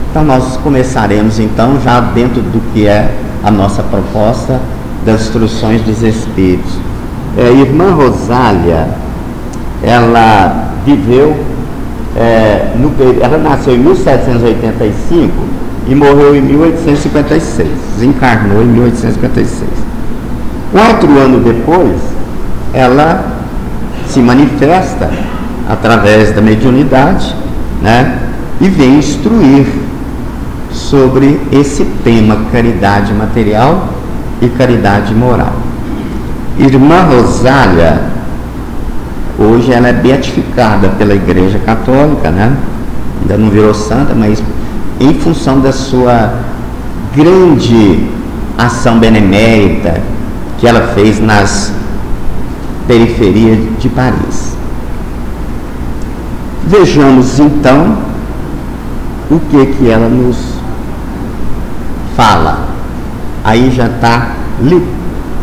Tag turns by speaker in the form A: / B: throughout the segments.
A: Então nós começaremos então já dentro do que é a nossa proposta das instruções dos Espíritos. Irmã Rosália, ela viveu, ela nasceu em 1785 e morreu em 1856, desencarnou em 1856. 4 anos depois, ela se manifesta através da mediunidade, né, e vem instruir sobre esse tema, caridade material e caridade moral. Irmã Rosália, hoje ela é beatificada pela Igreja Católica, né? Ainda não virou santa, mas em função da sua grande ação benemérita que ela fez nas periferias de Paris. Vejamos então o que ela nos fala. Aí já está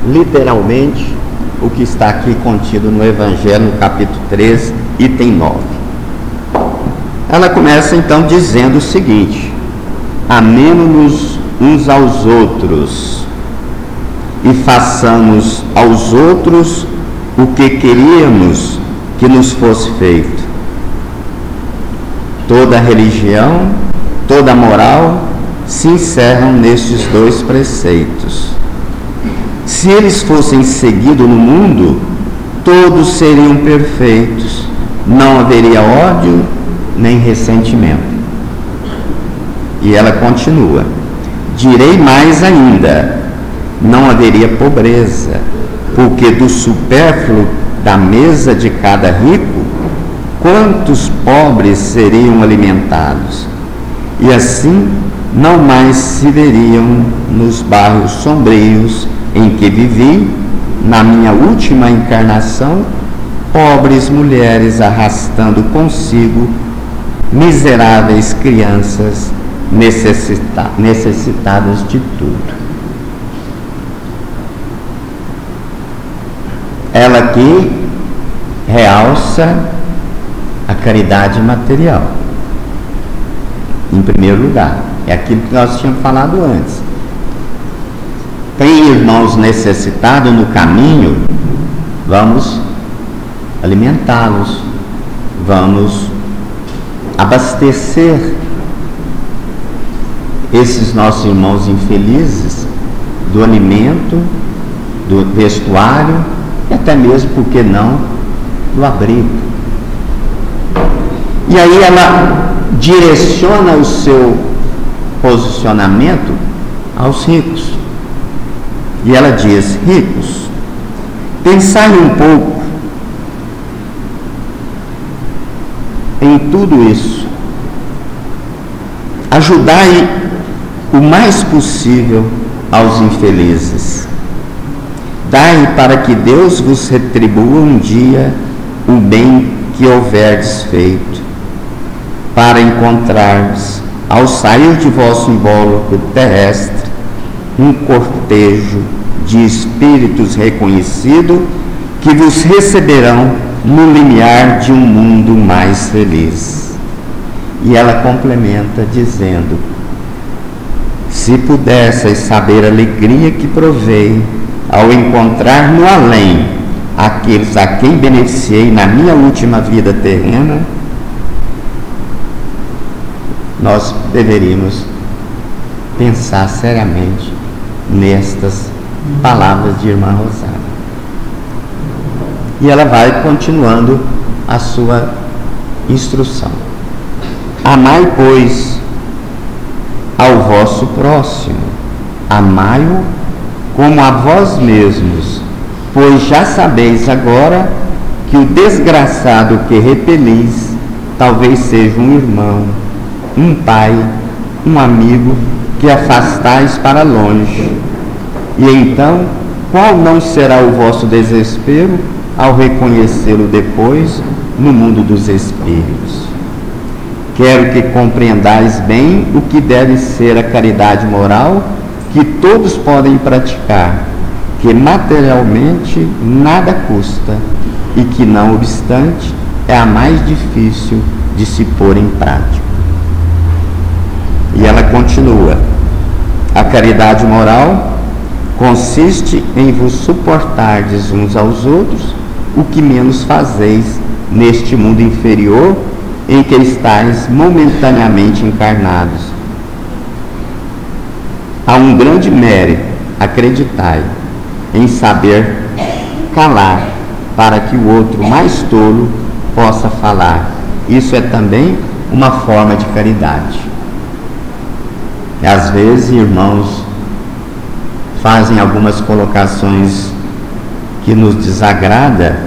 A: literalmente o que está aqui contido no Evangelho, no capítulo 13, item 9. Ela começa então dizendo o seguinte: amemo-nos uns aos outros e façamos aos outros o que queríamos que nos fosse feito. Toda religião, toda moral se encerram nestes 2 preceitos. Se eles fossem seguidos no mundo, todos seriam perfeitos, não haveria ódio nem ressentimento. E ela continua: direi mais ainda, não haveria pobreza, porque do supérfluo da mesa de cada rico, quantos pobres seriam alimentados? E assim não mais se veriam nos bairros sombrios em que vivi, na minha última encarnação, pobres mulheres arrastando consigo miseráveis crianças necessitadas de tudo. Ela aqui realça a caridade material. Em primeiro lugar, é aquilo que nós tínhamos falado antes. Tem irmãos necessitados no caminho, vamos alimentá-los, vamos abastecer esses nossos irmãos infelizes do alimento, do vestuário e até mesmo, por que não, do abrigo. E aí ela direciona o seu posicionamento aos ricos. E ela diz: ricos, pensai um pouco em tudo isso, ajudai o mais possível aos infelizes, dai para que Deus vos retribua um dia o bem que houverdes feito, para encontrardes, ao sair de vosso invólucro terrestre, um cortejo de espíritos reconhecidos que vos receberão no limiar de um mundo mais feliz. E ela complementa dizendo: se pudesseis saber a alegria que provei ao encontrar no além aqueles a quem beneficiei na minha última vida terrena, nós deveríamos pensar seriamente nestas palavras de irmã Rosália. E ela vai continuando a sua instrução: amai, pois, ao vosso próximo, amai-o como a vós mesmos, pois já sabeis agora que o desgraçado que repelis talvez seja um irmão, um pai, um amigo que afastais para longe. E então, qual não será o vosso desespero ao reconhecê-lo depois no mundo dos espíritos? Quero que compreendais bem o que deve ser a caridade moral que todos podem praticar, que materialmente nada custa e que, não obstante, é a mais difícil de se pôr em prática. E ela continua: a caridade moral consiste em vos suportardes uns aos outros o que menos fazeis neste mundo inferior em que estáis momentaneamente encarnados. Há um grande mérito, acreditai, em saber calar para que o outro mais tolo possa falar. Isso é também uma forma de caridade. Às vezes, irmãos fazem algumas colocações que nos desagrada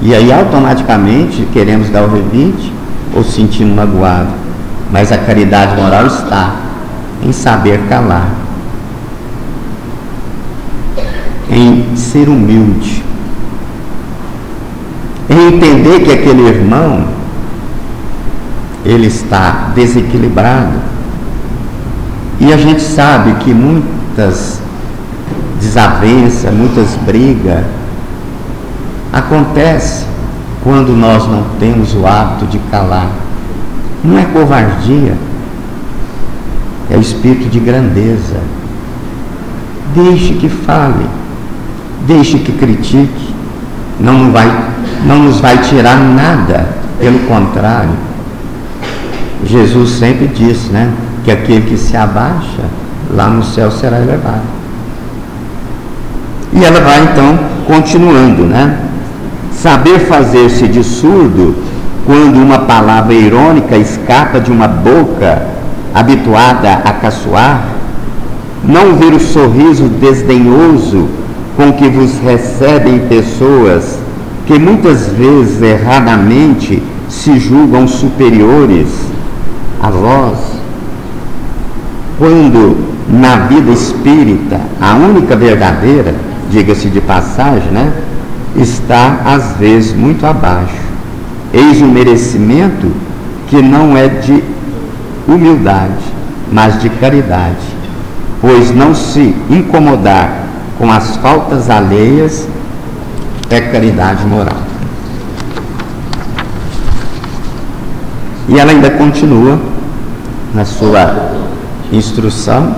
A: e aí automaticamente queremos dar o revide ou sentimos magoado. Mas a caridade moral está em saber calar, em ser humilde, em entender que aquele irmão ele está desequilibrado. E a gente sabe que muitas desavenças, muitas brigas acontecem quando nós não temos o hábito de calar. Não é covardia, é o espírito de grandeza. Deixe que fale, deixe que critique, não nos vai tirar nada, pelo contrário. Jesus sempre disse, né, que aquele que se abaixa, lá no céu será elevado. E ela vai então continuando, né? Saber fazer-se de surdo quando uma palavra irônica escapa de uma boca habituada a caçoar, não ver o sorriso desdenhoso com que vos recebem pessoas que muitas vezes erradamente se julgam superiores a vós, quando na vida espírita a única verdadeira, diga-se de passagem, né, está às vezes muito abaixo. Eis um merecimento que não é de humildade, mas de caridade, pois não se incomodar com as faltas alheias é caridade moral. E ela ainda continua na sua instrução.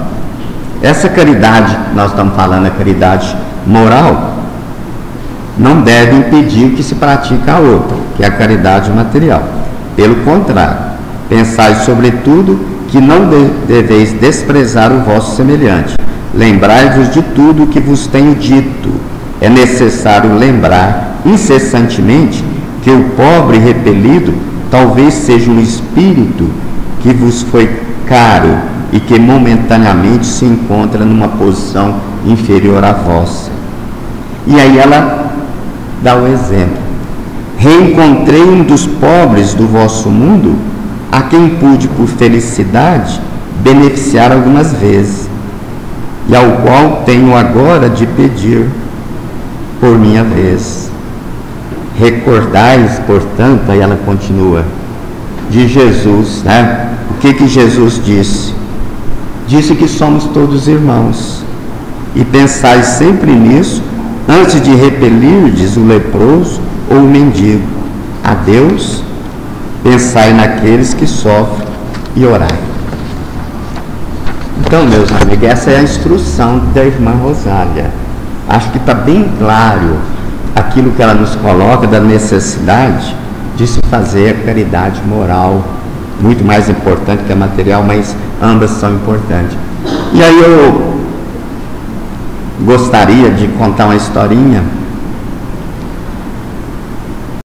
A: Essa caridade, nós estamos falando, a caridade moral, não deve impedir que se pratique a outra, que é a caridade material. Pelo contrário, pensai sobretudo que não deveis desprezar o vosso semelhante. Lembrai-vos de tudo o que vos tenho dito. É necessário lembrar incessantemente que o pobre repelido talvez seja um espírito que vos foi caro e que momentaneamente se encontra numa posição inferior à vossa. E aí ela dá o exemplo: reencontrei um dos pobres do vosso mundo, a quem pude por felicidade beneficiar algumas vezes, e ao qual tenho agora de pedir por minha vez. Recordais, portanto, aí ela continua, de Jesus, né? O que Jesus disse? Disse que somos todos irmãos, e pensai sempre nisso antes de repelirdes o leproso ou o mendigo. A Deus, pensai naqueles que sofrem e orai. Então, meus amigos, essa é a instrução da irmã Rosália. Acho que está bem claro aquilo que ela nos coloca da necessidade de se fazer a caridade moral, muito mais importante que a material, mas ambas são importantes. E aí eu gostaria de contar uma historinha